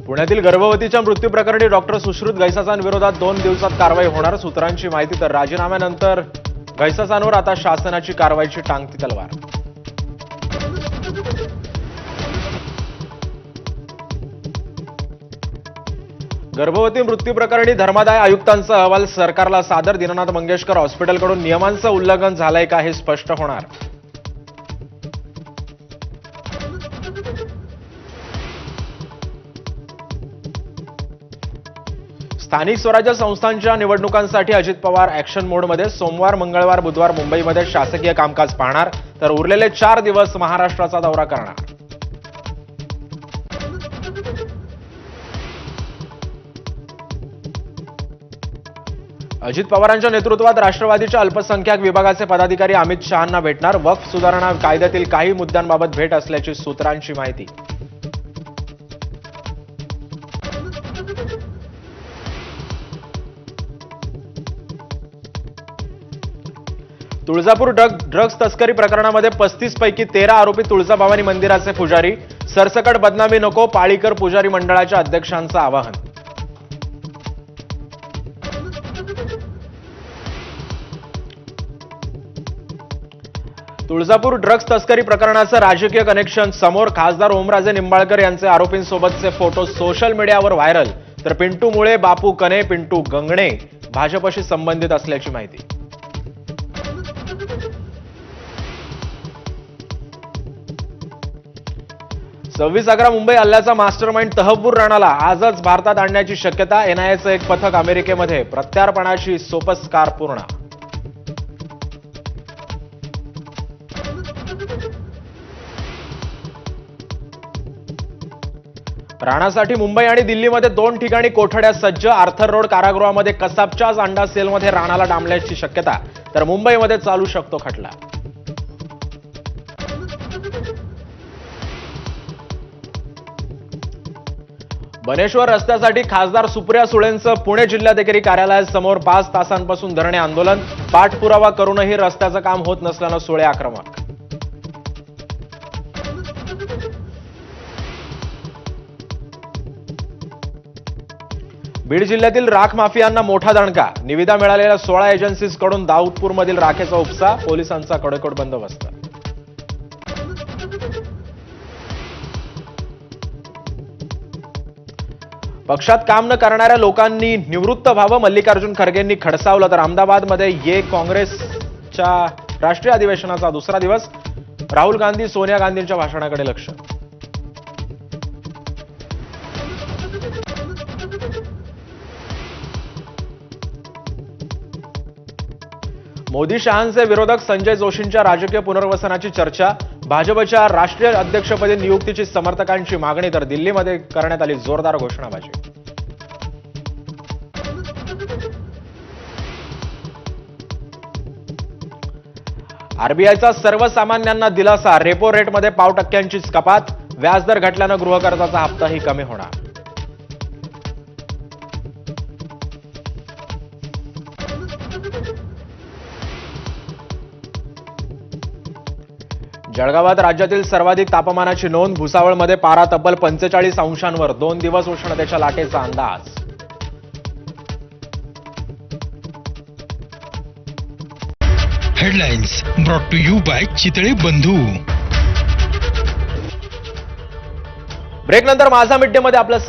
पुण्यातील गर्भवतीच्या मृत्यू प्रकरणी डॉक्टर सुश्रुत गैसासांविरोधात 2 दिवसात कारवाई होणार सूत्रांची माहिती। तर राजीनाम्यानंतर गैसासांवर आता शासनाची कारवाईची टांगती तलवार। गर्भवती मृत्यू प्रकरणी धर्मादाय आयुक्तांचा अहवाल सरकारला सादर। दीनानाथ मंगेशकर हॉस्पिटलकडून नियमांचं उल्लंघन झालंय का हे स्पष्ट होणार। स्थानिक स्वराज्य संस्थांच्या निवडणुकांसाठी अजित पवार ऍक्शन मोडमध्ये। सोमवार, मंगळवार, बुधवार मुंबईमध्ये शासकीय कामकाज पाहणार, तर उरलेले 4 दिवस महाराष्ट्राचा दौरा करणार। अजित पवारांच्या नेतृत्वात राष्ट्रवादीच्या अल्पसंख्याक विभागाचे पदाधिकारी अमित शहांना भेटणार। वक्फ सुधारणा कायद्यातील काही मुद्द्यांबाबत भेट असल्याची सूत्रांची माहिती। तुळजापूर ड्रग्ज तस्करी प्रकरणामध्ये 35 पैकी 13 आरोपी तुळजाभवानी मंदिराचे पुजारी। सरसकट बदनामी नको, पाळीकर पुजारी मंडळाच्या अध्यक्षांचं आवाहन। तुळजापूर ड्रग्ज तस्करी प्रकरणाचं राजकीय कनेक्शन समोर। खासदार ओमराजे निंबाळकर यांचे आरोपींसोबतचे फोटो सोशल मीडियावर व्हायरल। तर पिंटू मुळे, बापू कने, पिंटू गंगणे भाजपशी संबंधित असल्याची माहिती। 26/11 मुंबई हल्ल्याचा मास्टरमाइंड तहव्वूर राणाला आजच भारतात आणण्याची शक्यता। एनआयएचं एक पथक अमेरिकेमध्ये। प्रत्यार्पणाची सोपस्कार पूर्ण। राणासाठी मुंबई आणि दिल्लीमध्ये 2 ठिकाणी कोठड्या सज्ज। आर्थर रोड कारागृहामध्ये कसाबच्याच अंडा सेलमध्ये राणाला डांबल्याची शक्यता। तर मुंबईमध्ये चालू शकतो खटला। बनेश्वर रस्त्यासाठी खासदार सुप्रिया सुळेंचं पुणे जिल्हाधिकारी कार्यालयासमोर 5 तासांपासून धरणे आंदोलन। पाठपुरावा करूनही रस्त्याचं काम होत नसल्यानं सुळे आक्रमक। बीड जिल्ह्यातील राख माफियांना मोठा दणका। निविदा मिळालेल्या 16 एजन्सीजकडून दाऊदपूरमधील राखेचा उपसा। पोलिसांचा कडेकोट बंदोबस्त। पक्षात काम न करणाऱ्या लोकांनी निवृत्त व्हावं, मल्लिकार्जुन खरगेंनी खडसावलं। तर अहमदाबादमध्ये ये काँग्रेसच्या राष्ट्रीय अधिवेशनाचा दुसरा दिवस। राहुल गांधी, सोनिया गांधींच्या भाषणाकडे लक्ष। मोदी शहांचे विरोधक संजय जोशींच्या राजकीय पुनर्वसनाची चर्चा। भाजपच्या राष्ट्रीय अध्यक्षपदी नियुक्तीची समर्थकांची मागणी। तर दिल्लीमध्ये करण्यात आली जोरदार घोषणाबाजी। आरबीआयचा सर्वसामान्यांना दिलासा। रेपो रेटमध्ये पाव टक्क्यांचीच कपात। व्याजदर घटल्यानं गृहकर्जाचा हप्ताही कमी होणार। जळगावात राज्यातील सर्वाधिक तापमानाची नोंद। भुसावळमध्ये पारा तब्बल 45 अंशांवर। 2 दिवस उष्णतेच्या लाटेचा अंदाज। Headlines brought to you by Chitale Bandhu. Break नंतर माझा मिड डे मध्ये आपलं